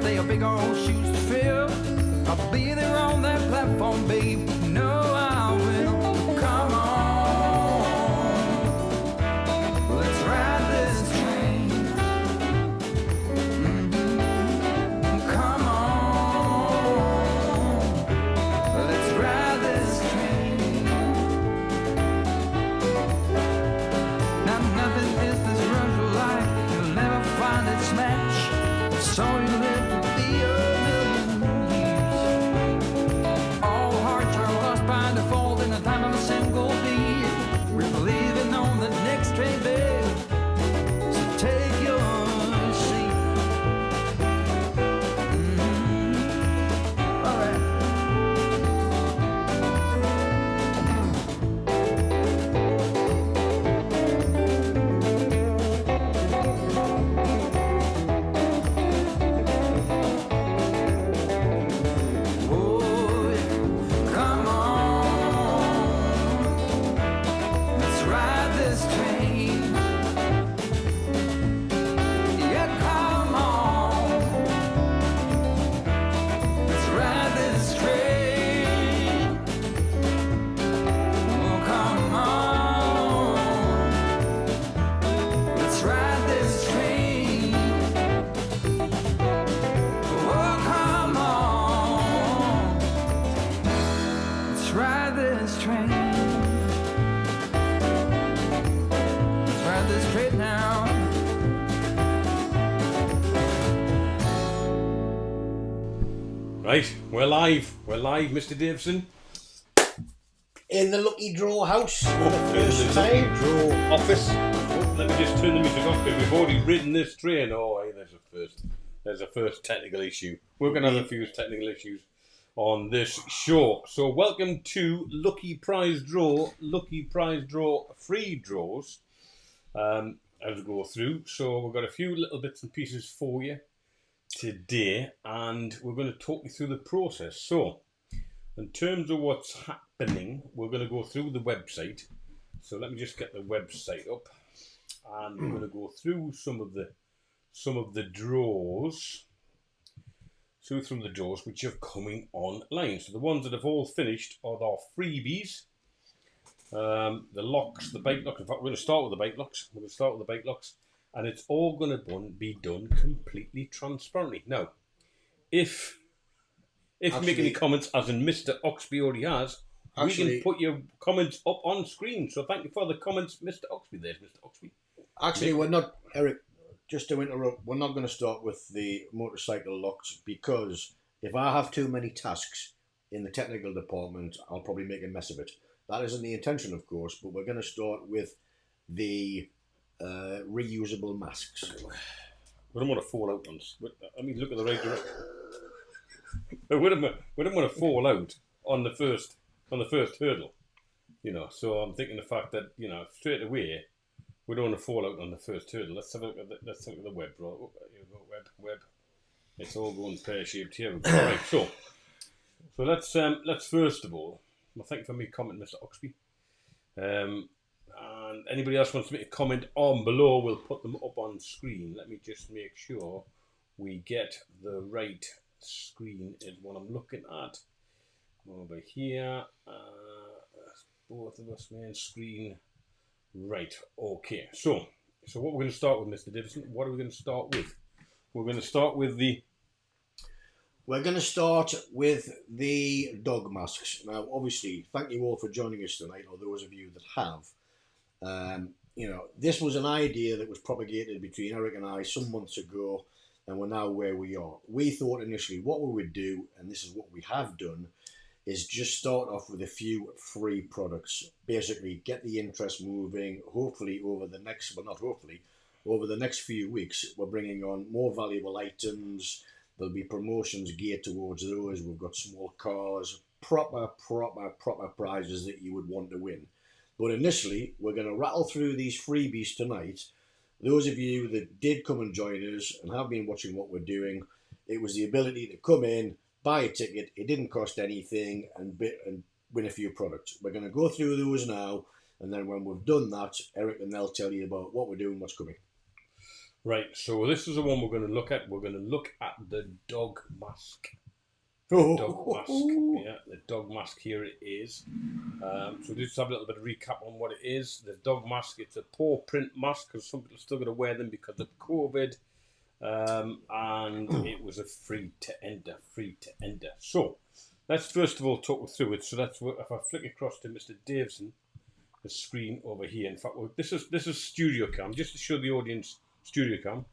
they are big old shoes to fill. I'll be there on that platform, babe. No, I will. Come on, let's ride this train. Come on, let's ride this train. Now nothing is this rush of life. You'll never find its match. So you live to be a million years. All hearts are lost by default in the time of a single beat. We're leaving on the next train, babe. So take your seat. All right. Oh, yeah. Come on, let's ride this train. Yeah, come on, let's ride this train. Oh, come on, let's ride this train. Oh, come on, let's ride this train. Let's ride this train now. Right, we're live, Mr. Davison. In the Lucky Draw house for the In first the time. Lucky Draw office. Oh, let me just turn the music off because we've already ridden this train. Oh, hey, there's a first. There's a first technical issue. We're going to have a few technical issues on this show. So welcome to Lucky Prize Draw free draws as we go through. So we've got a few little bits and pieces for you today, and we're going to talk you through the process. So in terms of what's happening, we're going to go through the website. So let me just get the website up, and we're going to go through some of the draws. Through some of the draws which are coming online. So the ones that have all finished are our freebies. The locks, the bike locks. In fact, we're going to start with the bike locks. And it's all going to be done completely transparently. Now, if you make any comments, as in Mr. Oxby already has, we can put your comments up on screen. So thank you for the comments, Mr. Oxby. There's Mr. Oxby. Actually, we're not, Eric, just to interrupt, we're not going to start with the motorcycle locks because if I have too many tasks in the technical department, I'll probably make a mess of it. That isn't the intention, of course, but we're going to start with the reusable masks. We don't want to fall out on. I mean, look at the right direction. We don't want to fall out on the first hurdle, you know. So I'm thinking the fact that, you know, straight away we don't want to fall out on the first hurdle. Let's have a look at the web, bro. Oh, here we go, web. It's all going pear shaped here. All right, so let's first of all, well, thank you for me comment, Mr. Oxby. And anybody else wants to make a comment on below, we'll put them up on screen. Let me just make sure we get the right screen is what I'm looking at. Over here, both of us main screen. Right, okay. So what we're going to start with, Mr. Davison, what are we going to start with? We're going to start with the dog masks. Now, obviously, thank you all for joining us tonight, or those of you that have. This was an idea that was propagated between Eric and I some months ago, and we're now where we are. We thought initially what we would do, and this is what we have done, is just start off with a few free products. Basically, get the interest moving. Hopefully, over the next few weeks, we're bringing on more valuable items. There'll be promotions geared towards those. We've got small cars, proper prizes that you would want to win. But initially, we're going to rattle through these freebies tonight. Those of you that did come and join us and have been watching what we're doing, it was the ability to come in, buy a ticket, it didn't cost anything, and win a few products. We're going to go through those now, and then when we've done that, Eric and they'll tell you about what we're doing, what's coming. Right, so this is the one we're going to look at. We're going to look at the dog mask. Oh, Dog mask. Yeah, the dog mask, here it is. So just have a little bit of recap on what it is. The dog mask, it's a paw print mask because some people are still going to wear them because of COVID. And it was a free to enter. So let's first of all talk through it. So that's what, if I flick across to Mr. Davison, the screen over here. In fact, this is Studio Cam, just to show the audience Studio Cam.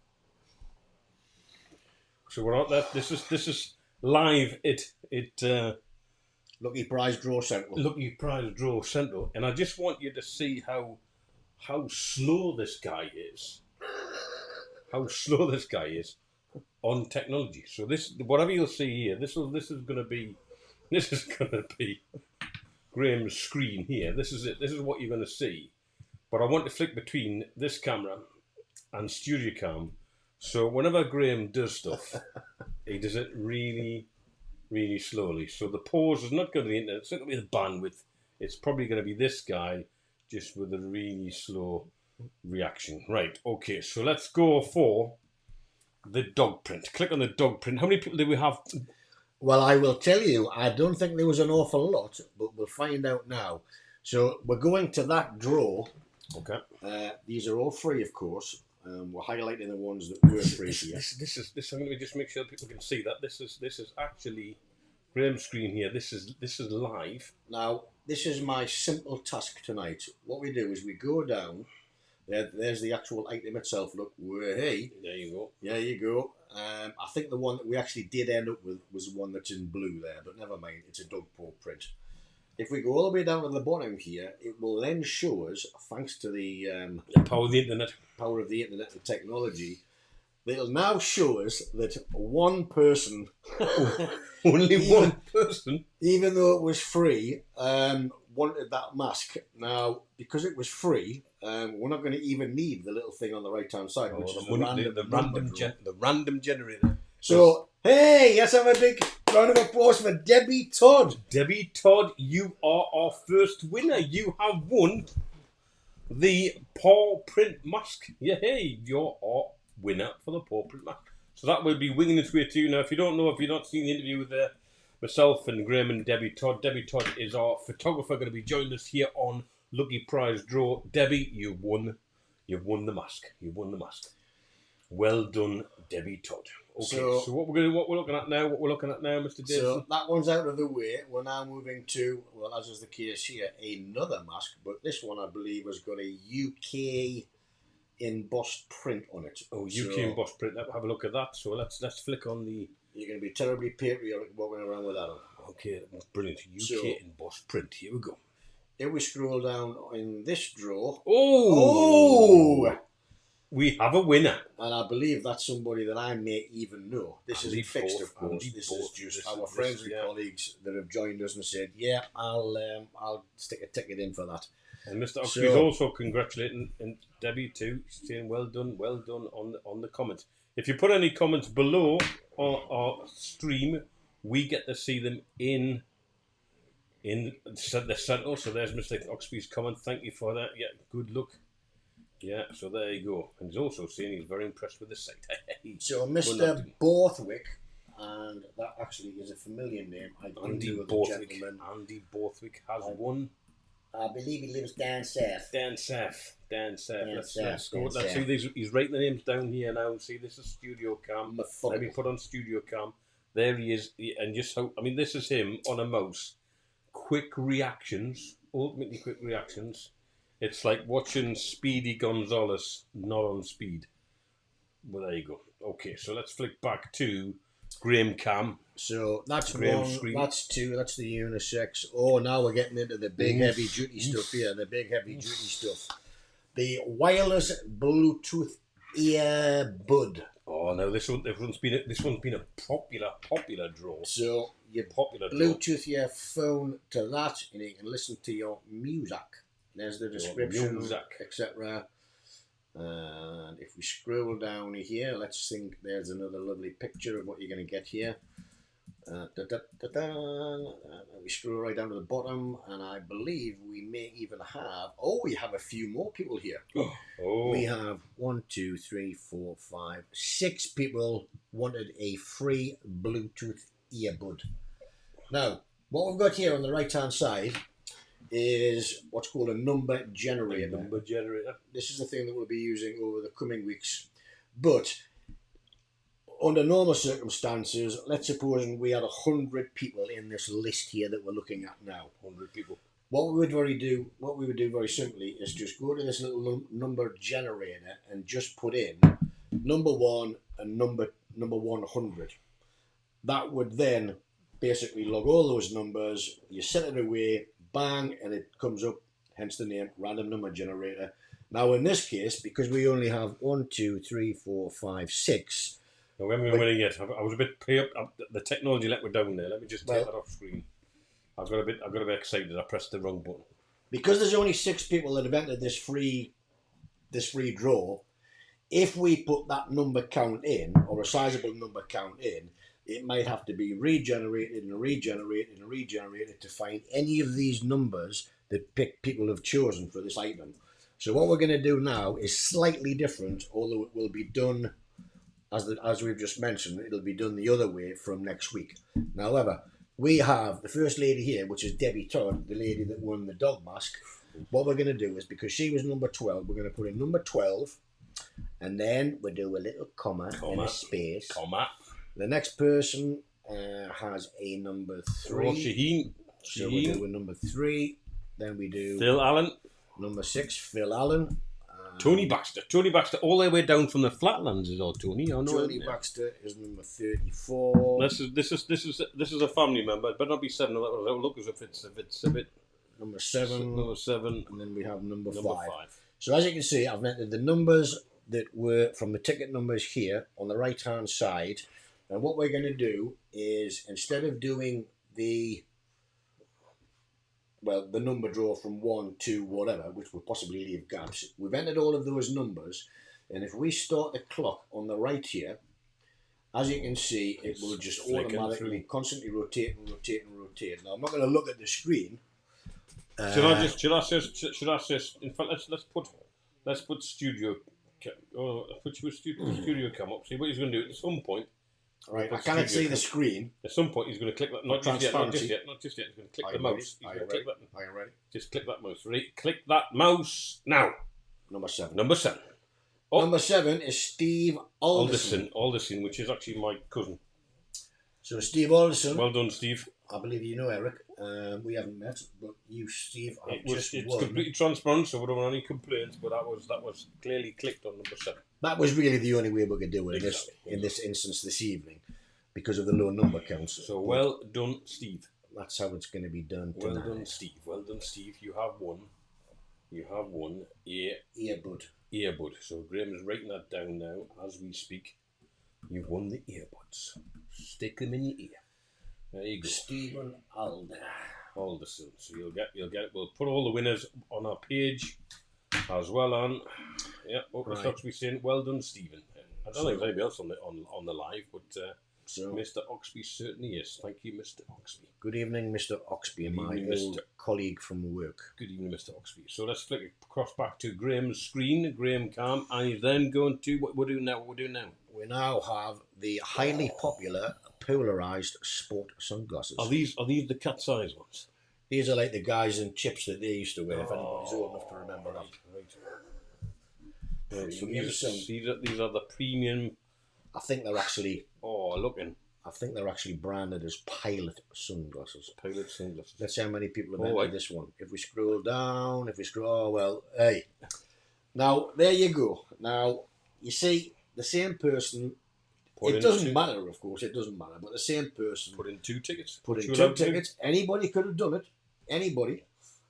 So we're on that. This is live. Lucky Prize Draw Central. Lucky Prize Draw Central, and I just want you to see how slow this guy is. How slow this guy is on technology. So this, whatever you'll see here, this is going to be Graham's screen here. This is it. This is what you're going to see. But I want to flick between this camera and Studio Cam. So whenever Graham does stuff, he does it really, really slowly. So the pause is not going to be the internet. It's not going to be the bandwidth. It's probably going to be this guy, just with a really slow reaction. Right, okay, so let's go for the dog print. Click on the dog print. How many people do we have? Well, I will tell you, I don't think there was an awful lot, but we'll find out now. So we're going to that draw. Okay. These are all free, of course. We're highlighting the ones that were free here. This. I'm going to just make sure that people can see that this is actually Graham's screen here. This is live. Now, this is my simple task tonight. What we do is we go down. There's the actual item itself. Look, hey, There you go. there you go. I think the one that we actually did end up with was the one that's in blue there, but never mind. It's a dog paw print. If we go all the way down to the bottom here, it will then show us, thanks to the The power of the internet. power of the internet and technology, it'll now show us that one person, Only one person. even though it was free, wanted that mask. Now, because it was free, we're not going to even need the little thing on the right-hand side, which is the random generator. So, hey, let's have a big round of applause for Debbie Todd. Debbie Todd, you are our first winner. You have won the paw print mask. Yeah, hey, you're our winner for the paw print mask. So that will be winging its way to you. Now, if you don't know, if you've not seen the interview with myself and Graham and Debbie Todd is our photographer, going to be joining us here on Lucky Prize Draw. Debbie, you've won the mask. You won the mask. Well done, Debbie Todd. Okay, so what we're looking at now, Mr. Davison. So that one's out of the way. We're now moving to, well, as is the case here, another mask, but this one I believe has got a UK embossed print on it. UK embossed print. Have a look at that. So let's flick on the. You're going to be terribly patriotic walking around with that on. Okay, brilliant. UK embossed print. Here we go. If we scroll down in this drawer, Oh! We have a winner. and I believe that's somebody that I may even know. This isn't fixed, of course. This is just our friends and colleagues that have joined us and said, "Yeah, I'll stick a ticket in for that." And Mr. Oxley's also congratulating and Debbie too, saying well done on the comments. If you put any comments below our stream, we get to see them in the central. So there's Mr. Oxley's comment. Thank you for that. Yeah, good luck. Yeah, so there you go. And he's also saying he's very impressed with the site. So Mr. Borthwick, and that actually is a familiar name. Andy Borthwick. Andy Borthwick has won. I believe he lives down south. Dan Seth. Let's go. Dan Let's see. He's writing the names down here now. See, this is Studio Cam. Methodical. Let me put on Studio Cam. There he is. And just how, I mean, this is him on a mouse. Quick reactions. Ultimately quick reactions. It's like watching Speedy Gonzalez not on speed. Well, there you go. Okay, so let's flick back to Graham Cam. So that's Graham one, screen. that's two, that's the unisex. Oh, now we're getting into the big heavy duty stuff here, the big heavy duty stuff. The wireless Bluetooth earbud. Oh no, this one's been a popular draw. So you Popular draw. Bluetooth your phone to that and you can listen to your music. There's the description, music. etc. And if we scroll down here, let's think there's another lovely picture of what you're going to get here. We scroll right down to the bottom, and I believe we may even have. Oh, we have a few more people here. Oh, We have 1, 2, 3, 4, 5, 6 people wanted a free Bluetooth earbud. Now, what we've got here on the right hand side is what's called a number generator. number generator. This is the thing that we'll be using over the coming weeks. But under normal circumstances, let's suppose we had 100 people in this list here that we're looking at now. 100 people. What we would do very simply is just go to this little number generator and just put in number 1 and number 100. That would then basically log all those numbers. You set it away, bang, and it comes up. Hence the name, random number generator. Now in this case, because we only have 1, 2, 3, 4, 5, 6. No, we haven't been winning yet. I was a bit pay up. The technology let me down there. Let me just take that off screen. I got a bit excited. I pressed the wrong button. Because there's only 6 people that have entered this free draw. If we put that number count in, or a sizable number count in, it might have to be regenerated and regenerated and regenerated to find any of these numbers that people have chosen for this item. So what we're going to do now is slightly different, although it will be done as we've just mentioned. It'll be done the other way from next week. Now, however, we have the first lady here, which is Debbie Todd, the lady that won the dog mask. What we're going to do is, because she was number 12, we're going to put in number 12, and then we'll do a little comma and a space. Comma. The next person has a number 3. Oh, Shaheen. So we do a number 3. Then we do Phil Allen. number 6, Phil Allen. Tony Baxter. Tony Baxter, all the way down from the Flatlands is all Tony. I know. Tony Baxter is number 34. This is a family member. It better not be 7. That will look as if it's a bit. Number 7. Number 7. And then we have number 5. 5. So as you can see, I've entered the numbers that were from the ticket numbers here on the right hand side. And what we're going to do is, instead of doing the number draw from 1 to whatever, which will possibly leave gaps, we've entered all of those numbers. And if we start the clock on the right here, as you can see, it will just automatically constantly rotate and rotate and rotate. Now, I'm not going to look at the screen. Should I just? In fact, let's put studio. Put studio come up. See what he's going to do at some point. Right, I cannot see the screen. At some point, he's going to click that. Not just yet. He's going to click the mouse. He's going to click that. Are you ready? Just click that mouse. Right, click that mouse now. Number 7. Number 7. Oh. Number 7 is Steve Alderson. Alderson, which is actually my cousin. So Steve Alderson. Well done, Steve. I believe you know Eric. We haven't met, but you, Steve, have It's won. completely transparent, so we don't want any complaints. But that was clearly clicked on number 7. That was really the only way we could do it in this instance this evening, because of the low number counts. So well done, Steve. That's how it's going to be done tonight. Well done, Steve. Well done, Steve. You have won. Earbud. So Graham is writing that down now as we speak. You've won the earbuds. Stick them in your ear. There you go. Stephen Alderson. So you'll get it. We'll put all the winners on our page as well on. Yeah, Oakley Stocks we saying well done, Stephen. I don't know if there's anybody else on the live, but Mr. Oxby certainly is. Thank you, Mr. Oxby. Good evening, Mr. Oxby, Good my evening, old colleague from work. Good evening, Mr. Oxby. So let's flick across back to Graham's screen, Graham Cam, and he's then going to what we're doing now. We now have the highly popular polarized sport sunglasses. Are these the cat size ones? These are like the guys in chips that they used to wear, if anybody's old enough to remember that. Right, so these are the premium. I think they're actually branded as Pilot sunglasses. Pilot sunglasses. Let's see how many people have entered this one. If we scroll down, hey. Now, there you go. Now, you see, the same person, it doesn't matter, of course, but the same person put in 2 tickets. Anybody could have done it. Anybody.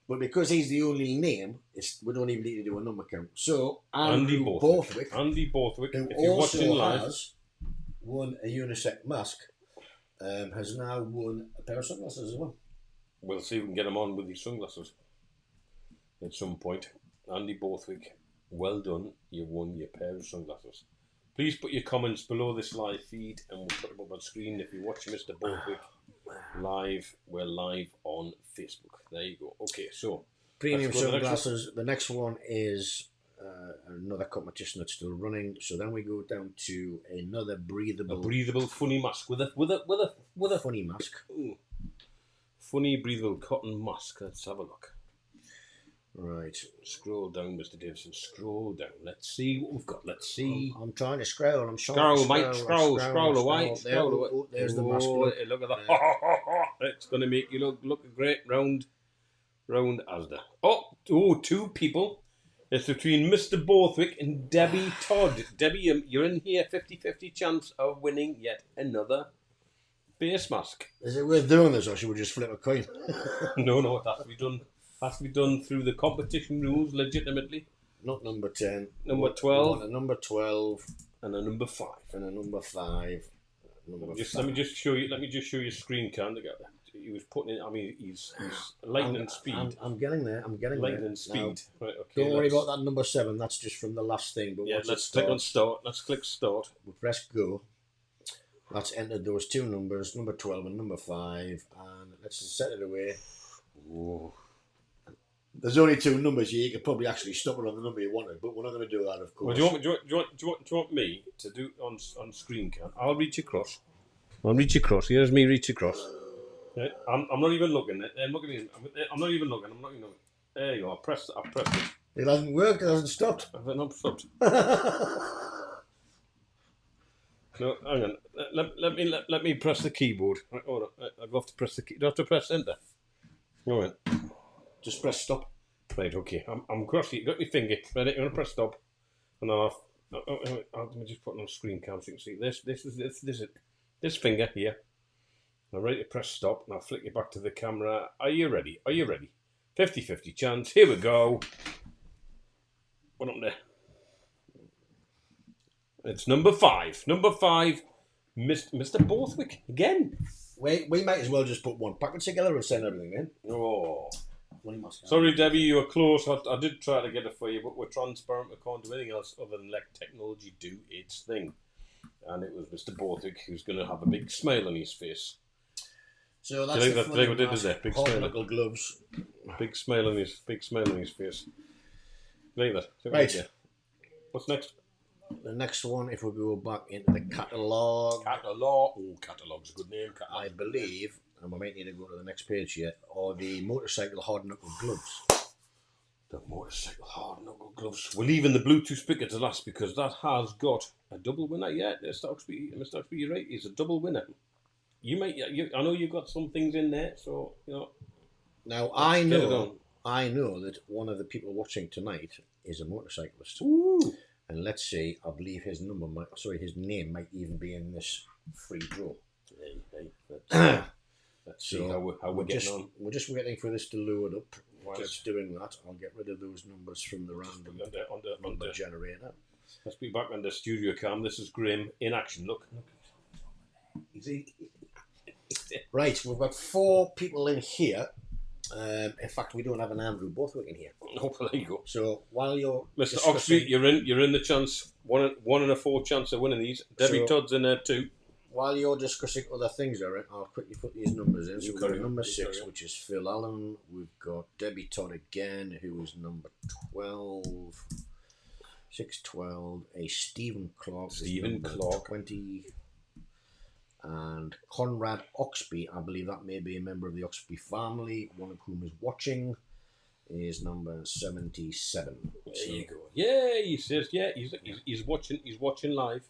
But because he's the only name, we don't even need to do a number count. So, Andy Borthwick, who if also has won a unisex mask, has now won a pair of sunglasses as well. We'll see if we can get him on with these sunglasses at some point. Andy Borthwick, well done. You won your pair of sunglasses. Please put your comments below this live feed and we'll put them up on screen. If you're watching Mr. Borthwick live, we're live on Facebook. There you go. Okay, so Premium let's go to the next one. sunglasses. The next one is another competition that's still running. So then we go down to another A breathable, breathable funny mask with a funny mask. ooh, funny breathable cotton mask. Let's have a look. Right. Scroll down, Mr. Davison. Scroll down. Let's see what we've got. Let's see. I'm trying to scroll. I'm trying Scroll, to mate. Scroll away. There, Scroll away. oh, there's the mask. Oh, Look. look at that. It's going to make you look great. Round Asda. Oh, two people. It's between Mr. Borthwick and Debbie Todd. Debbie, you're in here. 50-50 chance of winning yet another face mask. Is it worth doing this, or should we just flip a coin? No, it has to be done. Has to be done through the competition rules legitimately. Not number 10. Number 12. A number 12 And a number 5. and a number 5. Number Let 5. me just show you screen cam together. He was putting in. I mean, he's lightning speed. I'm getting there. I'm getting there. Lightning speed. Now, Right. Okay. don't worry about that number 7. That's just from the last thing. But Yeah. once Let's it click on starts, start. Let's click start. we press go. That's entered those two numbers, number 12 and number 5, and let's just set it away. Ooh. There's only two numbers here. You could probably actually stop it on the number you wanted, but we're not going to do that, of course. Well, do you want me to do on screen cam? I'll reach across. Here's me reach across. Yeah, I'm not even looking. I'm not even looking. There you go. I pressed it. It hasn't worked. It hasn't stopped. I've not stopped. No, hang on. Let me press the keyboard. Right, hold on. I've got to press the key. Do I have to press enter? Go on. Just press stop. Right, okay. I'm across here. Got my finger. Ready? I'm going to press stop. And then let me just put it on screen cam so you can see. This finger here. I'm ready to press stop. And I'll flick it back to the camera. Are you ready? 50-50 chance. Here we go. What up there? It's number 5. Number 5, Mr. Borthwick again. We might as well just put one packet together and send everything in. Oh, Funny mask. sorry, Debbie, you were close. I did try to get it for you, but we're transparent. We can't do anything else other than let technology do its thing. And it was Mr. Borthwick who's going to have a big smile on his face. So that's Do you the think funny what it mask. is there? Big Hot smile. knuckle gloves. Big smile on his face. Like that. Right. What's next? The next one, if we go back into the catalogue, Catalogue. Oh, catalogue's a good name. I believe, and we might need to go to the next page here, are the motorcycle hard knuckle gloves. The motorcycle hard knuckle gloves. We're leaving the Bluetooth speaker to last because that has got a double winner. Yeah, Mr. Oxby, you're right. It's a double winner. I know you've got some things in there, so you know. Now Let's get it on. I know that one of the people watching tonight is a motorcyclist. Ooh. And let's see, I believe his name might even be in this free draw. Hey, let's see So how we're getting on. We're just waiting for this to load up. While it's doing that, I'll get rid of those numbers from the random number generator. Let's be back on the studio cam. This is Grim in action. Look. Right, we've got 4 people in here. In fact, we don't have an Andrew Borthwick in here. Oh, well, there you go. So while you're Mr. discussing- Oxby, you're in the chance. One in a 4 chance of winning these. Debbie So- Todd's in there too. while you're discussing other things, Eric, I'll quickly put these numbers in. So You we've got carry a on, number you 6, carry on. which is Phil Allen. We've got Debbie Todd again, who is number 12. 612. A Stephen Clark. is Stephen number Clark. 20. And Conrad Oxby, I believe that may be a member of the Oxby family, one of whom is watching, is number 77. There you go. Yeah, he says. Yeah, he's watching. He's watching live.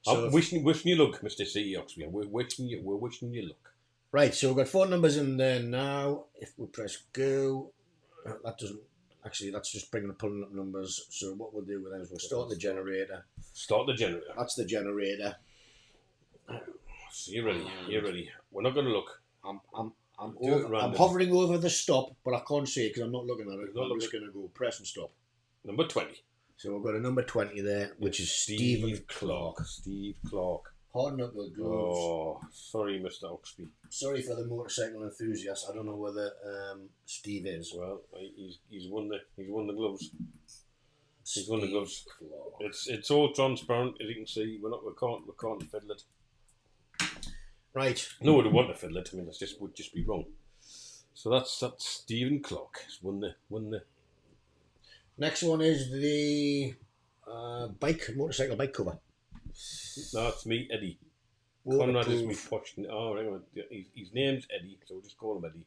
So I'm wishing you luck, Mr. C. Oxby. We're wishing you luck. Right, so we've got 4 numbers in there now. If we press go, that doesn't. Actually, that's just pulling up numbers. So what we'll do with them is we'll start the generator. Start the generator. That's the generator. So you're ready. You're ready. We're not going to look. I'm Do it I'm random. hovering over the stop, but I can't see it because I'm not looking at it. You're not I'm just going to go press and stop. Number 20. So we've got a number 20 there, which is Stephen Clark. Steve Clark. Hard knuckle gloves. Oh, sorry, Mr. Oxby. Sorry for the motorcycle enthusiast. I don't know whether Steve is. Well, he's won the gloves. He's one of the gloves. Clark. It's all transparent, as you can see. We can't fiddle it. Right. No one would want to fiddle it. I mean, would just be wrong. So that's Stephen Clark. He's won the. Next one is the motorcycle bike cover. No, it's me, Eddie. Conrad is me posh. Oh, hang on. His name's Eddie, so we'll just call him Eddie.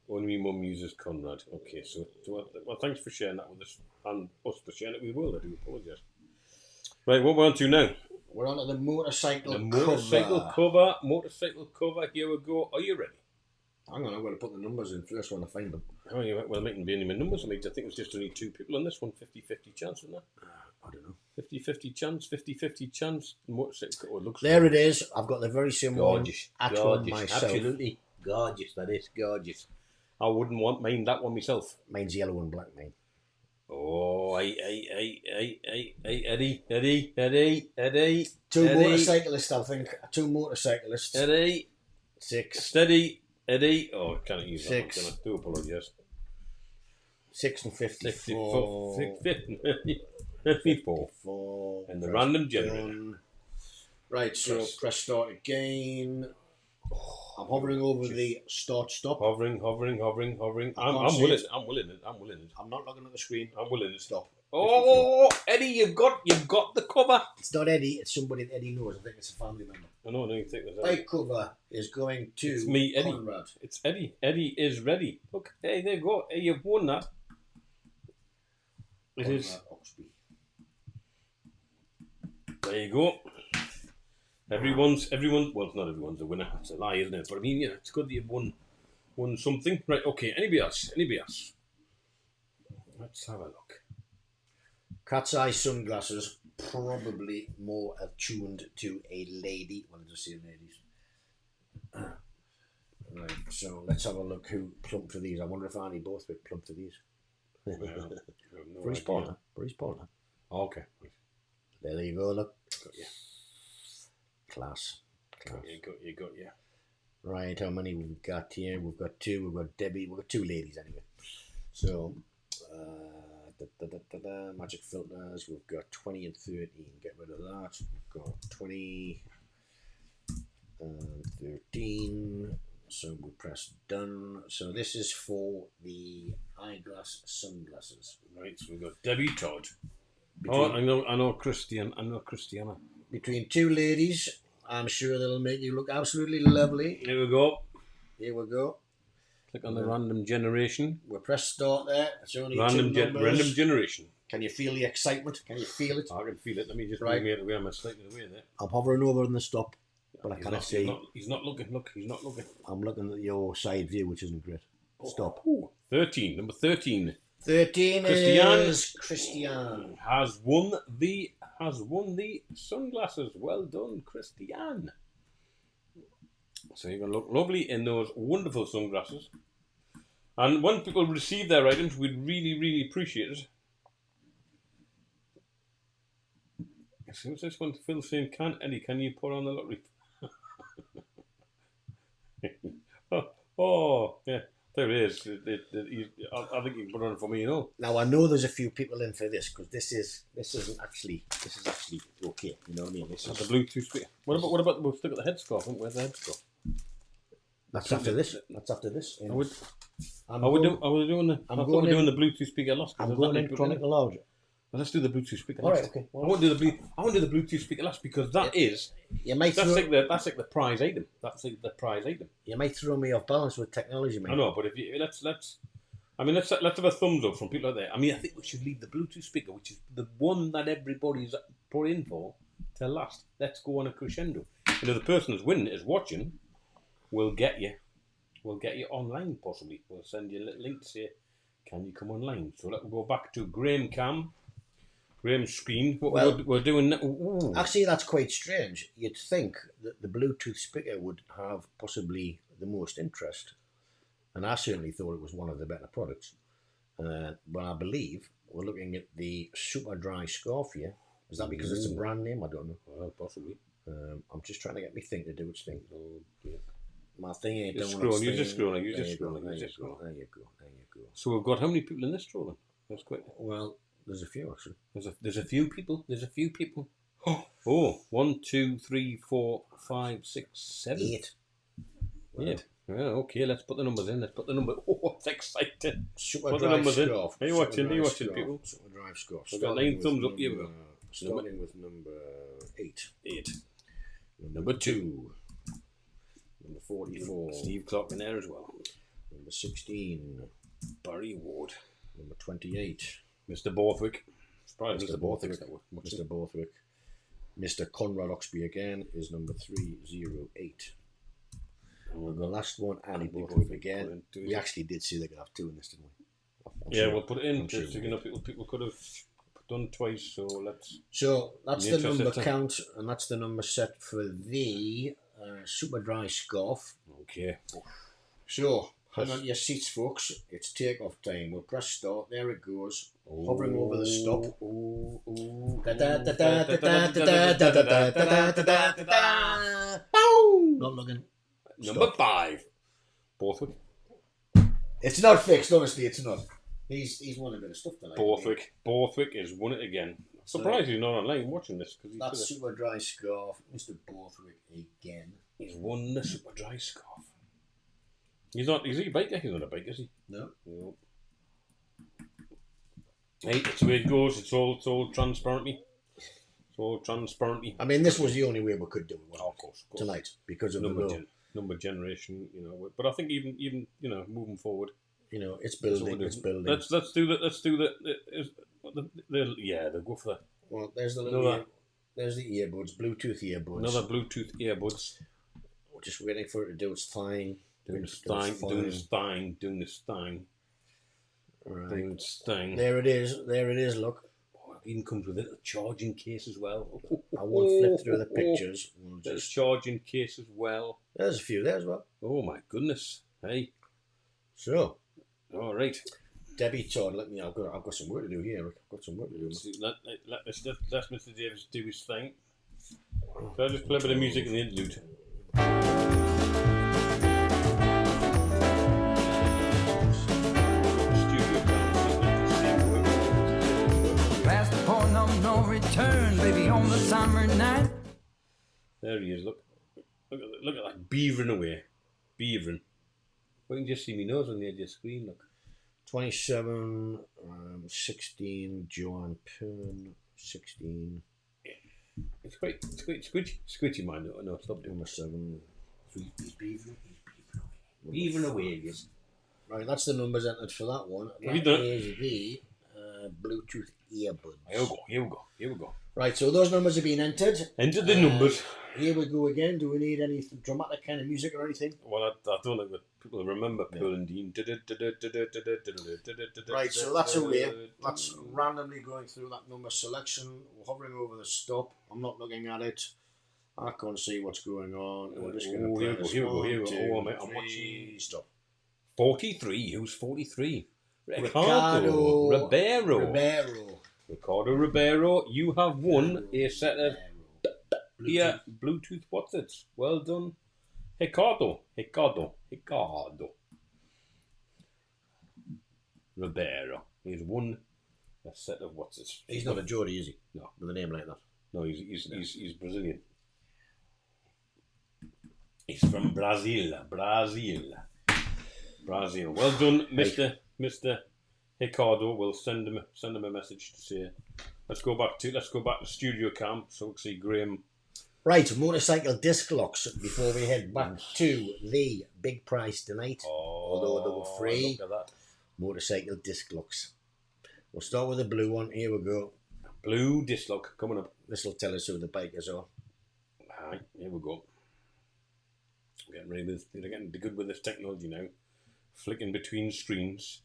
Only my mum uses Conrad. Okay, so well, thanks for sharing that with us and us for sharing it with the world. I do apologise. Right, what we're on to now? We're on to the motorcycle cover. Motorcycle cover. Here we go. Are you ready? Hang on, I'm going to put the numbers in first when I find them. Oh, yeah, well, it mightn't be any numbers. I mean, I think it was just only 2 people on this one. 50-50 chance, wasn't it? I don't know. 50-50 chance. 50-50 chance. Motorcycle. Oh, it looks there it is. I've got the very same gorgeous. one at home myself. Absolutely gorgeous. That is gorgeous. I wouldn't want that one myself. Mine's yellow and black, mine. Oh, Eddie. Two motorcyclists, I think. Two motorcyclists. Eddie. 6. Steady. Eddie. Oh, I can't use 6. that one. I do apologise. 6 and 54. 54. And the random generator. Right, so press start again. I'm hovering over the start stop. Hovering. I'm willing it. I'm willing it. I'm not looking at the screen. I'm willing to stop. Oh, Eddie, you've got the cover. It's not Eddie. It's somebody that Eddie knows. I think it's a family member. I know. I don't think there's Bike cover is going to it's me, Eddie. Conrad. It's Eddie. Eddie is ready. Look, hey, there you go. Hey, you've won that. It Conrad is. Oxby. There you go. Everyone's. Well, not everyone's a winner. It's a lie, isn't it? But I mean, yeah, it's good that you've won something. Right. Okay. Anybody else? Let's have a look. Cat's eye sunglasses, probably more attuned to a lady. Well, I just see ladies. Right, so let's have a look who plumped for these. I wonder if Annie both would plump for these. Bruce Porter. Oh, okay. There you go, look. Got you. Class. Got you. Right, how many we've got here? We've got 2. We've got Debbie. We've got 2 ladies anyway. So, magic filters. We've got 20 and 13. Get rid of that. We've got 20 and 13. So we press done. So this is for the eyeglass sunglasses. Right, so we've got Debbie Todd. I know Christiana. Between 2 ladies, I'm sure that'll make you look absolutely lovely. Here we go. Click on the random generation. We'll press start there. It's only random generation. Can you feel the excitement? Can you feel it? I can feel it. Let me just move it away. I'm slightly away there. I'm hovering over on the stop, but I cannot see. He's not looking. Look, he's not looking. I'm looking at your side view, which isn't great. Stop. 13. Number 13. 13 is Christian. Has won the sunglasses. Well done, Christian. So you're going to look lovely in those wonderful sunglasses. And when people receive their items, we'd really, really appreciate it. So what's this one? Phil saying, Eddie, can you put on the lottery? oh, yeah. There it is. I think you can put it on for me, you know. Now I know there's a few people in for this because this is actually okay. You know what I mean? This is the Bluetooth speaker. What about we'll stick at the headscarf? Where's the headscarf? That's after this. I'm doing the Bluetooth speaker last. I'm going in chronicle order. Well, let's do the Bluetooth speaker last. Right, okay. I want to do the Bluetooth speaker last because that's like the prize item. That's like the prize item. You might throw me off balance with technology, mate. I know, but if you let's have a thumbs up from people out there. I mean, I think we should leave the Bluetooth speaker, which is the one that everybody's put in for, till last. Let's go on a crescendo. And if the person who's winning is watching, we'll get you online possibly. We'll send you a little link to say, can you come online? So let's go back to Graham's screen. What we're doing now. Ooh. Actually, that's quite strange. You'd think that the Bluetooth speaker would have possibly the most interest. And I certainly thought it was one of the better products. But I believe we're looking at the Super Dry Scarf here. Is that because it's a brand name? I don't know. Well, possibly. I'm just trying to get my thing to do its thing. Oh, dear. My thing ain't You're doing its thing. You're just scrolling. There you go. So we've got how many people in this draw then? That's quick. Well, There's a few actually. There's a few people. There's a few people. Oh, 1, 2, 3, 4, 5, 6, 7. 8. 8. Yeah, okay, let's put the numbers in. Let's put the number. Oh, it's exciting. Super Put the Drive numbers in. Scarf. Are you Super watching? Are you Drive watching, Scarf. people? Super Drive Scarf. We've got Starting 9 with thumbs up here. number- Starting with number 8. 8. Number 2. Number 44. Steve Clark in there as well. Number 16. Barry Ward. Number 28. Mr. Borthwick. Surprised Mr. Mr. Borthwick. Borthwick. Mr. Borthwick. Mr. Conrad Oxby again is number 308. And the last one, Andy Borthwick again. We actually did see they could have 2 in this, didn't we? I'm Yeah, sure. we'll put it in. I'm sure So, you know, people could have done twice, so let's. So that's the Interesting number time. count, and that's the number set for the Super Dry Scarf. Okay. So, hang on to your seats, folks. It's takeoff time. We'll press start. There it goes. Hovering over the stop. Not looking. Number Stop. 5. Borthwick. It's not fixed, honestly, it's not. He's won a bit of stuff tonight. Borthwick has won it again. Surprised he's not online watching this because That's Super Dry Scarf, Mr. Borthwick again. he's won the Super Dry Scarf. He's not. Is he a biker? He's not a biker, is he? No. No. Hey, that's the way it goes. It's all transparently. It's all transparently. I mean, this was the only way we could do it, wasn't Oh, it? of course. Tonight, because of the Number, low. number generation, you know. But I think even you know, moving forward, You know, it's that's what building, we're it's doing. building. Let's do that. Let's do that. They'll go for that. Well, there's the little Another- there's the earbuds, Bluetooth earbuds. Another Bluetooth earbuds. We're just waiting for it to do its thing. Doing this thing. Doing this thing. Doing this thing. Right. Doing this thing. There it is. There it is. Look, Oh, it even comes with a little charging case as well. I won't flip through the pictures. We'll There's just, charging case as well. there's a few there as well. Oh my goodness. Hey. So, All right. Debbie Todd, let me. I've got some work to do here. I've got some work to do. Let Mr. Davis do his thing. So I'll just play a bit of music in the interlude. Past the point of no return, baby, on the summer night. There he is, look. Look at that, beavering away. Beavering. Well, you can just see me nose on the edge of the screen, look. 27, 16, Joanne Pern, 16, It's quite squidgy, man. No, stop doing number this. 7. He's beavering. Beavering away, yes. Right, that's the numbers entered for that one. Have you That done is the Bluetooth earbuds. Here we go. Right, so those numbers have been entered. Enter the numbers. Here we go again. Do we need any dramatic kind of music or anything? Well, I don't think that people remember Pearl and Dean. Right, so that's away. That's randomly going through that number selection, hovering over the stop. I'm not looking at it. I can't see what's going on. We're just going to Here we press go. 1, Oh, 2, I'm 3, watching. stop. 43. Who's 43? Ricardo Ribeiro. Ricardo Ribeiro, you have won a set of Bluetooth what's it? Well done. Ricardo. Ribeiro. He's won a set of what's it? He's not a Geordie, is he? No. With a name like that. No, he's Brazilian. He's from Brazil. Well done, Mr. Ricardo. We'll send him a message to say let's go back to studio cam so we can see Graham. Right, motorcycle disc locks before we head back to the big prize tonight. Although they were free. Look at that. Motorcycle disc locks. We'll start with the blue one. Here we go. Blue disc lock coming up. This will tell us who the bikers are. Aye, here we go. Getting ready with they're getting good with this technology now. Flicking between screens.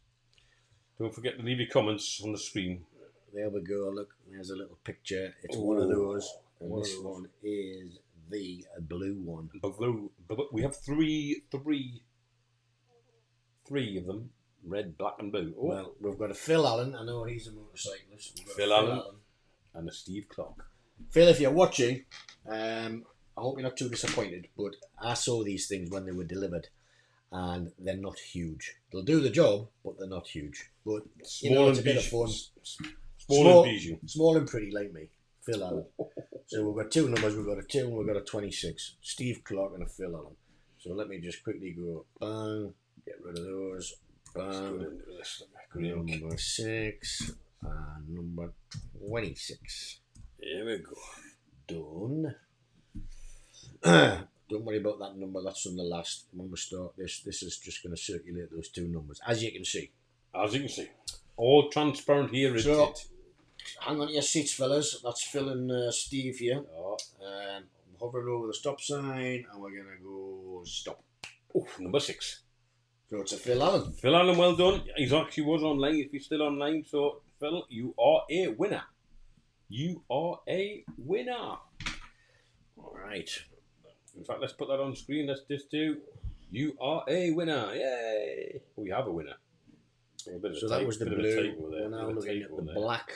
Don't forget to leave your comments on the screen. There we go. Look, there's a little picture. It's one of those. And One of this those. one is the blue one. Blue, but we have three of them. Red, black and blue. Oh, Well, we've got a Phil Allen. I know he's a motorcyclist. We've got a Phil Allen. And a Steve Clark. Phil, if you're watching, I hope you're not too disappointed, but I saw these things when they were delivered, and they're not huge. They'll do the job, but they're not huge. But you know, it's a bit of fun. Small and Bijou. Small and pretty like me. Phil Allen. So we've got two numbers. We've got a 2 and we've got a 26. Steve Clark and a Phil Allen. So let me just quickly go bang. Get rid of those. Bang. Number 6 and number 26. Here we go. Done. Don't worry about that number. That's from the last. When we start this is just going to circulate those two numbers, as you can see. As you can see, all transparent here. Is So, it? hang on to your seats, fellas. That's Phil and Steve here. Oh, Hovering over the stop sign, and we're going to go stop. number 6. So it's a Phil Allen. Phil Allen, well done. He's actually was online. If he's still online, so Phil, you are a winner. You are a winner. All right. In fact, let's put that on screen. Let's just do. You are a winner. Yay! We have a winner. So that was the blue. We're now looking at the black.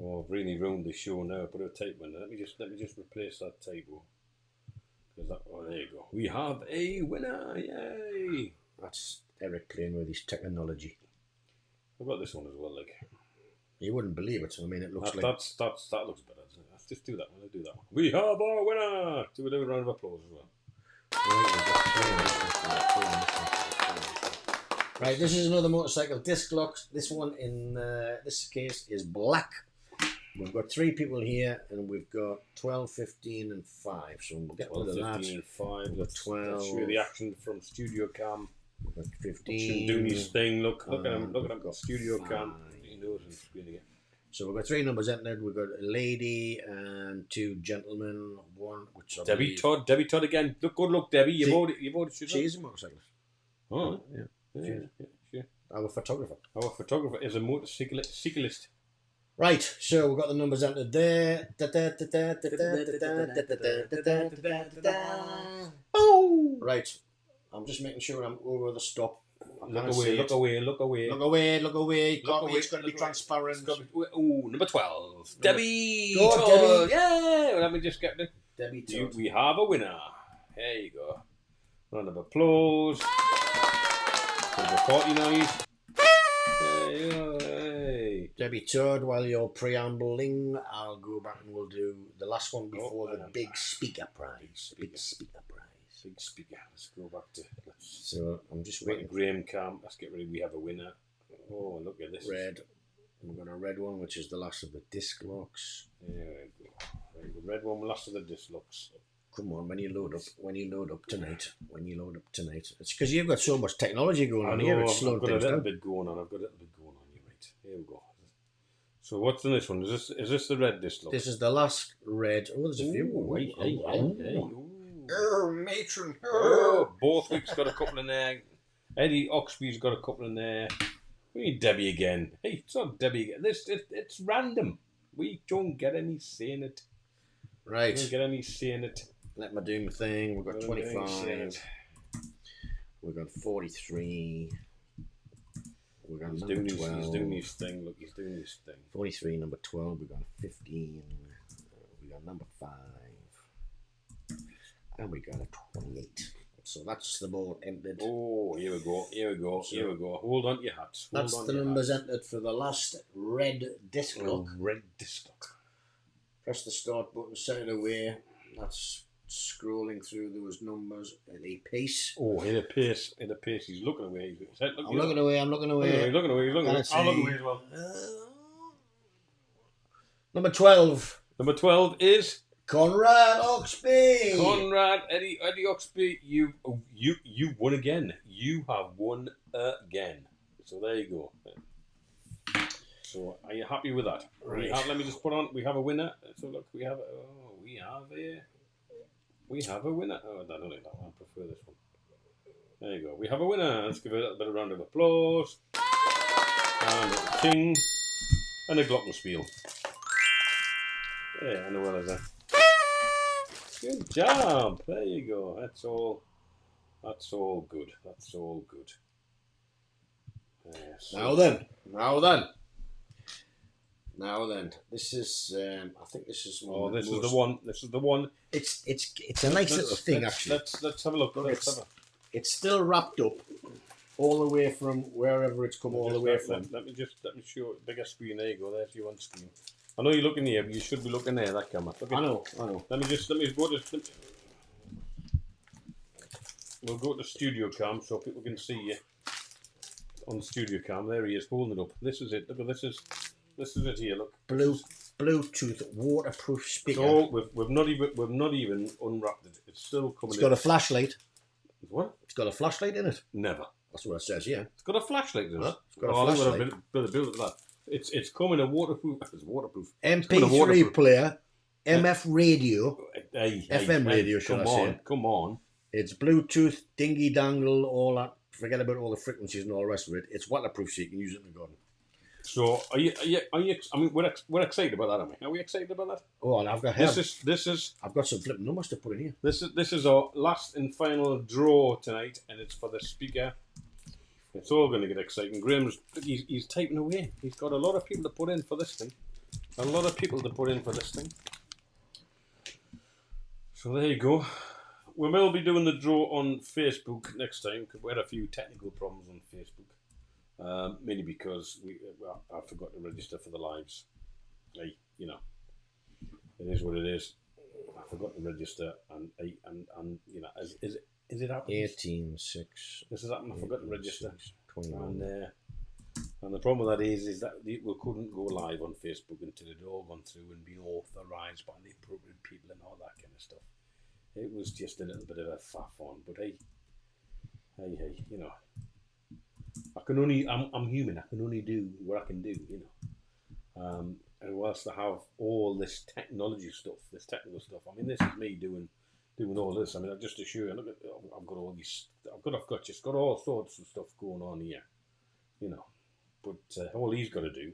Oh, I've really ruined the show now. Put a tape in there. Let me just replace that table. Oh, there you go. We have a winner. Yay! That's Eric playing with his technology. I've got this one as well. Like you wouldn't believe it. I mean, it looks that like looks better. Let's just do that one. Let's do that one. We have our winner. Do a round of applause as well. Right, this is another motorcycle disc locks. This one in this case is black. We've got 3 people here, and we've got 12, 15, and 5. So we'll get rid of that. 15 and 5. Let's 12. Let's show you the action from Studio Cam. 15. Doing his thing. Look at him. Look at him. got Studio 5. Cam. He knows and screen again. So we've got 3 numbers entered. We've got a lady and 2 gentlemen. One which I Debbie believe- Todd again. Look, good luck, Debbie. You've already She is a motorcyclist. Oh, Yeah. yeah, sure. Our photographer. Our photographer is a motorcyclist. Right, so we've got the numbers entered there. Right, I'm just making sure I'm over the stop. Look away. Look away. It's going to be transparent. Number 12. Debbie. Go on, Todd. Debbie. Yeah. Well, let me just get the. Debbie Todd. We have a winner. There you go. Round of applause. For the party noise. There you go. Hey. Debbie Todd, while you're preambling, I'll go back and we'll do the last one before the big speaker prize. Big speaker prize. Big speaker. Let's go back to. So I'm just Waiting waiting. Graham Cam. Let's get ready. We have a winner. Oh, look at this. Red. We've got a red one, which is the last of the disc locks. There we go. Right, the red one, last of the disc locks. Come on, when you load up tonight, it's because you've got so much technology going on here. It's I've slowing got a things little down. bit going on. You're right. Here we go. So what's in this one? Is this the red disc lock? This is the last red. Oh, there's a few. Oh, matron. Oh, Borthwick's got a couple in there. Eddie Oxby's got a couple in there. We need Debbie again. Hey, it's not Debbie again. It's random. We don't get any say in it. Right. We don't get any say in it. Let me do my thing. We've got 25. We've got 43. We've got number 12. He's doing his thing. Look, he's doing his thing. 43, number 12. We've got 15. We got number 5. And we got a 28. So that's the ball entered. Oh, here we go. Hold on to your hats. That's the numbers entered for the last red disc lock. Red disc lock. Press the start button, set it away. That's scrolling through those numbers at a pace. Oh, in a pace. He's looking away. I'm looking away. He's looking away. I'll look away as well. Number 12. Number 12 is Conrad Oxby. Conrad Eddie Oxby. You won again. You have won again. So there you go. So are you happy with that? Right. Let me just put on. We have a winner. So look, we have a winner. Oh, I don't like that one. I prefer this one. There you go. We have a winner. Let's give it a little bit of round of applause. And a ting. And a glockenspiel. Yeah, I know what is that. Good job. There you go. That's all good. Now then. This is. I think this is. This is the one. It's a nice little thing actually. Let's have a look. It's still wrapped up. all the way from wherever it's come all the way from. Let me show you. Bigger screen. There you go. There's your one screen. I know you're looking here, but you should be looking there. That camera. I know. Let me go to. We'll go to studio cam so people can see you on studio cam. There he is, holding it up. This is it. Look at this is it here. Look. Bluetooth waterproof speaker. So we've not even unwrapped it. It's still coming. It's got a flashlight. What? It's got a flashlight in it. Never. That's what it says. Yeah. It's got a flashlight in it. It's got a flashlight. Build that. It's coming a waterproof. It's waterproof. MP3 player, MF radio, FM radio. Should I say? Come on. It's Bluetooth, dingy dangle, all that. Forget about all the frequencies and all the rest of it. It's waterproof, so you can use it in the garden. So are you? I mean, we're excited about that, aren't we? Are we excited about that? Oh, and I've got I've got some flipping numbers to put in here. This is our last and final draw tonight, and it's for the speaker. It's all going to get exciting. Graham's he's typing away. He's got a lot of people to put in for this thing. So there you go. We will be doing the draw on Facebook next time because we had a few technical problems on Facebook. Mainly because I forgot to register for the lives. Hey, you know, it is what it is. I forgot to register, and you know, is it happening? 18.6. This has happened. I forgot to register. 21. And the problem with that is that we couldn't go live on Facebook until it had all gone through and been authorised by the appropriate people and all that kind of stuff. It was just a little bit of a faff on, but hey, you know, I'm human. I can only do what I can do, you know. And whilst I have all this technology stuff, this technical stuff, I mean, this is me doing all this. I mean, just to show you, look at, I've got all these, I've got all sorts of stuff going on here, you know. But all he's got to do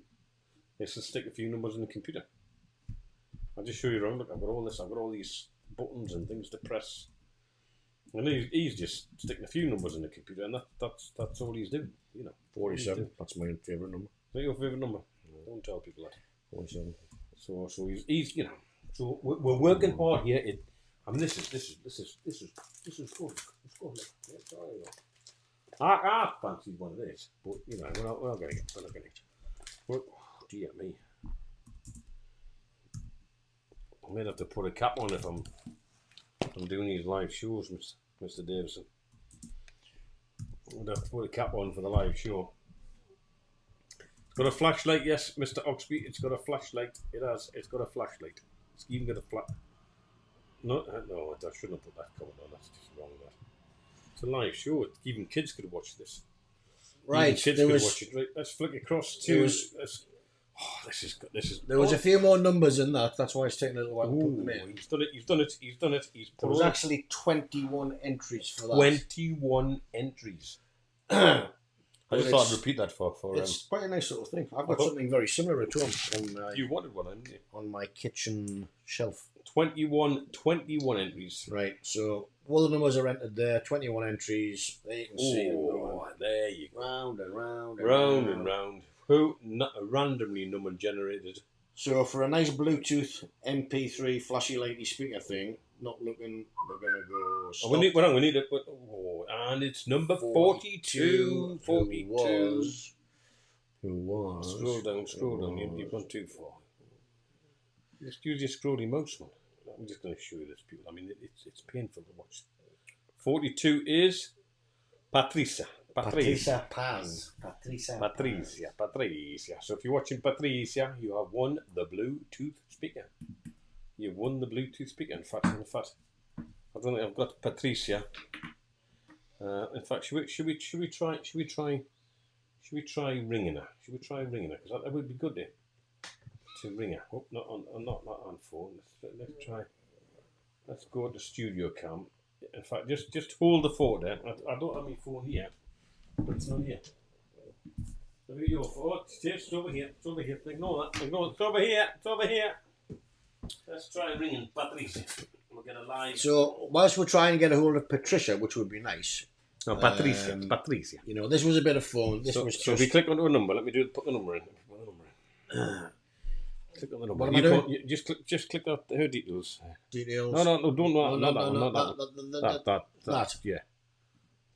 is to stick a few numbers in the computer. I'll just show you around. Look, I've got all this. I've got all these buttons and things to press, and he's just sticking a few numbers in the computer, and that's all he's doing. You know, 47. That's my favourite number. Is that your favourite number? Don't tell people that. 47. So he's you know. So we're working hard here. I mean, this is good. It's good. Yeah, sorry. I fancied one of these, but you know, we're not getting it. But dear me, I may have to put a cap on if I'm doing these live shows, Mr. Davison. I'm gonna have to put a cap on for the live show. It's got a flashlight, yes, Mr. Oxby. It's got a flashlight. It has. It's got a flashlight. It's even got a flat. No, I shouldn't have put that cover on. That's just wrong. That. It's a live show. Even kids could watch this. Right. Even kids could watch it. Right, let's flick across to. This is. There was a few more numbers in that. That's why it's taking a little while to put them in. He's done it. There was actually 21 entries for that. 21 entries. I just thought I'd repeat that for it's quite a nice little thing. I've got something very similar to him you wanted one, didn't you? On my kitchen shelf. 21 entries. Right, so all the numbers are entered there. 21 entries. There you can see them going. There you go. Round and round. Round and round. Who randomly number generated. So for a nice Bluetooth MP3 flashy lighty speaker thing, not looking, we're gonna go. Stop. We need it. And it's number 42. 42. Who was? Scroll down. You've gone too far. Just use your scrolly mouse, man. I'm just going to show you this, people. I mean, it's painful to watch. 42 is Patricia. Patricia Paz. Patricia. So if you're watching Patricia, you have won the Bluetooth speaker. You've won the Bluetooth speaker. In fact, I don't think I've got Patricia. In fact, should we try ringing her? Should we try ringing her? Because that would be good, to ring her. Oh, not on phone. Let's try. Let's go to studio cam. In fact, just hold the phone there. I don't have my phone here, but it's not here. Look at your phone. It's over here. It's over here. Ignore that. It's over here. Let's try ringing Patricia. We'll get a live. So whilst we're trying to get a hold of Patricia, which would be nice. No, Patricia. Patricia. You know, this was a bit of fun. So if we click onto a number, let me put the number in. Click on the number. What am I doing? Just click out her details. Details. No, don't. That. Yeah.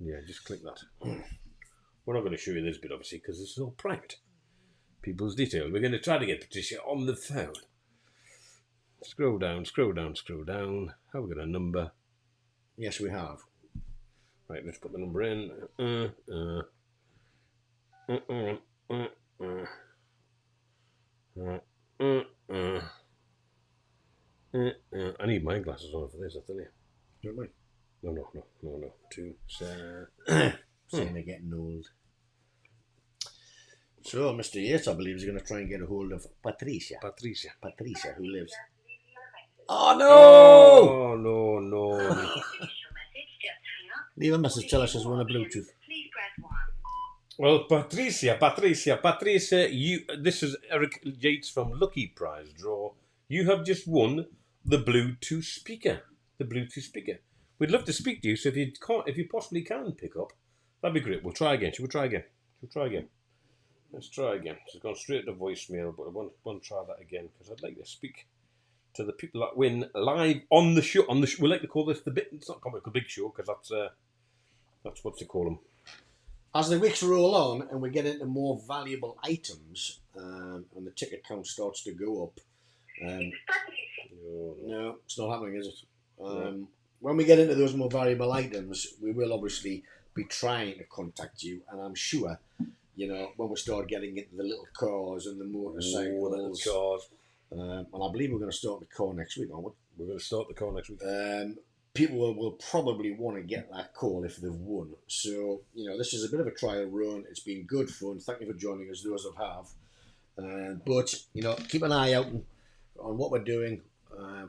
Yeah, just click that. We're not going to show you this bit, obviously, because this is all private. People's detail. We're going to try to get Patricia on the phone. Scroll down, scroll down, scroll down. Have we got a number? Yes, we have. Right, let's put the number in. I need my glasses on for this, I tell you. Don't we? No. 2, 7. Saying they're getting old. So, Mr. Yates, I believe, is going to try and get a hold of Patricia. Patricia. Patricia, who lives. Oh, no! Oh, no. Leave a message, tell us she's on a Bluetooth. Well, Patricia, this is Eric Yates from Lucky Prize Draw. You have just won the Bluetooth speaker. We'd love to speak to you, so if you possibly can pick up, that'd be great. We'll try again. Shall we try again? Let's try again. It's gone straight to voicemail, but I want to try that again because I'd like to speak to the people that win live on the show. We like to call this the bit. It's not Comical Big Show because that's what they call them. As the weeks roll on and we get into more valuable items, and the ticket count starts to go up. No, it's not happening, is it? No. When we get into those more valuable items, we will obviously be trying to contact you, and I'm sure, when we start getting into the little cars and the motorcycles, cars. And I believe we're going to start the car next week, aren't we? We're going to start the car next week. People will probably want to get that call if they've won. So, this is a bit of a trial run. It's been good fun. Thank you for joining us, those that have. But, keep an eye out on what we're doing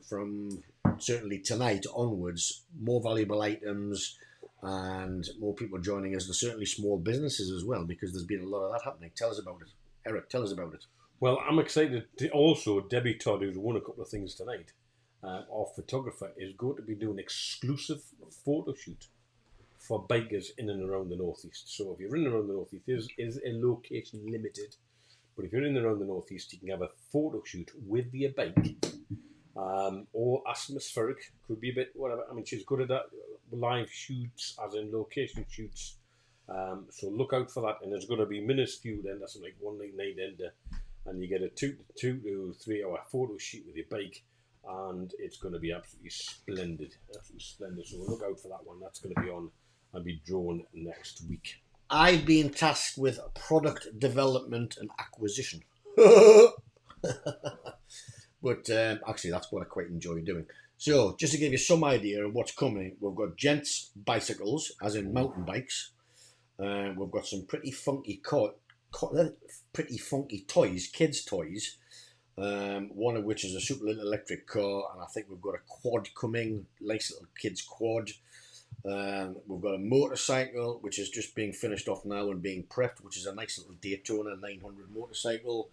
from certainly tonight onwards. More valuable items and more people joining us. There's certainly small businesses as well because there's been a lot of that happening. Tell us about it. Eric, tell us about it. Well, I'm excited to also, Debbie Todd, who's won a couple of things tonight, our photographer, is going to be doing exclusive photo shoot for bikers in and around the Northeast. So if you're in and around the Northeast, is a location limited, but if you're in and around the Northeast, you can have a photo shoot with your bike, or atmospheric, could be a bit, whatever. I mean, she's good at that, live shoots, as in location shoots. So look out for that, and it's going to be minuscule then, that's like 199 ender, and you get a 2 to 3 hour photo shoot with your bike, and it's going to be absolutely splendid. So look out for that one. That's going to be on and be drawn next week. I've been tasked with product development and acquisition. But actually, that's what I quite enjoy doing. So, just to give you some idea of what's coming, we've got gents' bicycles, as in mountain bikes. We've got some pretty funky toys, kids' toys. One of which is a super little electric car, and I think we've got a quad coming, nice little kids' quad. We've got a motorcycle, which is just being finished off now and being prepped, which is a nice little Daytona 900 motorcycle.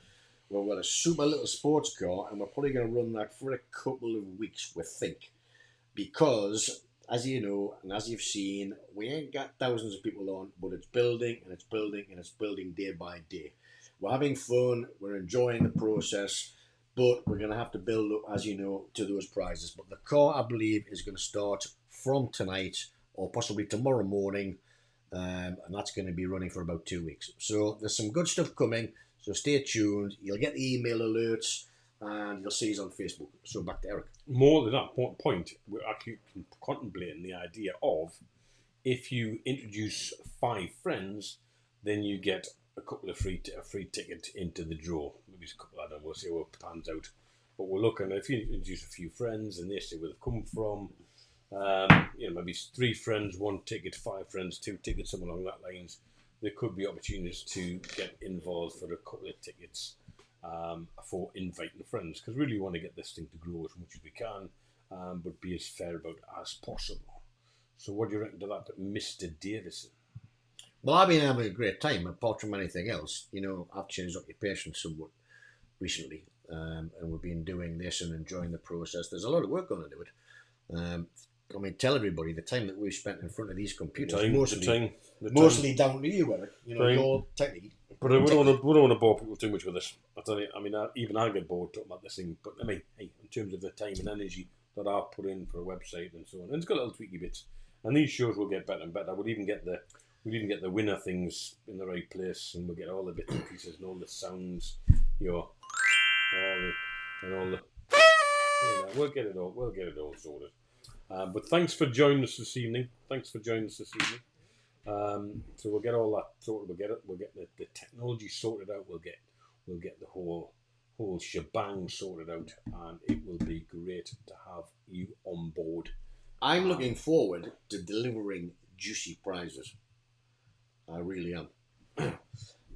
We've got a super little sports car, and we're probably going to run that for a couple of weeks, we think. Because, as you know, and as you've seen, we ain't got thousands of people on, but it's building, and it's building, and it's building day by day. We're having fun, we're enjoying the process, but we're going to have to build up, as you know, to those prizes. But the car, I believe, is going to start from tonight, or possibly tomorrow morning, and that's going to be running for about 2 weeks. So there's some good stuff coming. So stay tuned. You'll get the email alerts and you'll see us on Facebook. So back to Eric. More than that point, we're actually contemplating the idea of if you introduce 5 friends, then you get a couple of free ticket into the draw. Maybe a couple, I don't know, we'll see how it pans out. But we're looking, if you introduce a few friends and they say where they've come from, maybe 3 friends, 1 ticket, 5 friends, 2 tickets, something along that lines. There could be opportunities to get involved for a couple of tickets for inviting friends, because really we want to get this thing to grow as much as we can, but be as fair about it as possible. So what do you reckon to that, Mr. Davison? Well, I've been having a great time, apart from anything else. I've changed occupation somewhat recently, and we've been doing this and enjoying the process. There's a lot of work going into it. Tell everybody the time that we've spent in front of these computers, mostly down to you, Eric. Your technique. But we don't want to bore people too much with this. I tell you, even I get bored talking about this thing. But hey, in terms of the time and energy that I've put in for a website and so on, and it's got little tweaky bits. And these shows will get better and better. We'll even get the we'll even get the winner things in the right place, and we'll get all the bits and pieces and all the sounds, you know, we'll get it all sorted. But thanks for joining us this evening. So we'll get all that sorted. We'll get the technology sorted out. We'll get the whole shebang sorted out, and it will be great to have you on board. I'm looking forward to delivering juicy prizes. I really am.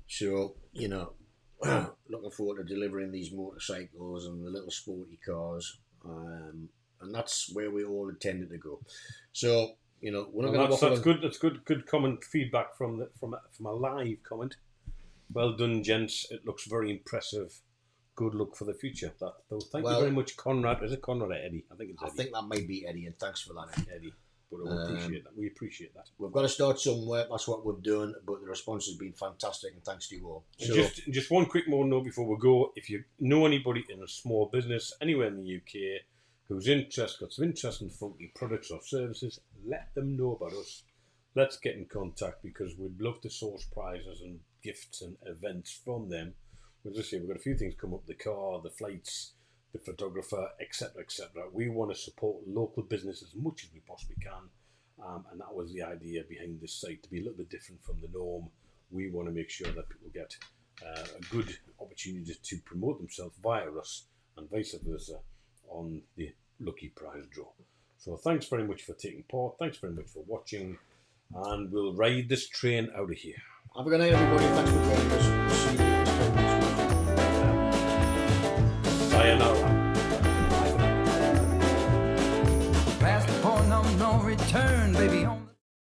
So, you know, looking forward to delivering these motorcycles and the little sporty cars. And that's where we all intended to go. So, you know, we're not going to That's good. That's good comment feedback from a live comment. Well done, gents. It looks very impressive. Good luck for the future. Thank you very much, Conrad. Is it Conrad or Eddie? I think it's Eddie. I think that might be Eddie, and thanks for that, Eddie. But we appreciate that. We've got to start somewhere. That's what we've done. But the response has been fantastic, and thanks to you all. So, just one quick more note before we go. If you know anybody in a small business anywhere in the UK who's got some interest in funky products or services, let them know about us. Let's get in contact, because we'd love to source prizes and gifts and events from them. As I say, we've got a few things come up: the car, the flights, the photographer, etc., etc. We want to support local business as much as we possibly can, and that was the idea behind this site, to be a little bit different from the norm. We want to make sure that people get a good opportunity to promote themselves via us, and vice versa, on the lucky prize draw. So thanks very much for taking part. Thanks very much for watching, and we'll ride this train out of here. Have a good night, everybody. Thanks for joining us. We'll see you next time. Sayonara. Past the point of no return, baby.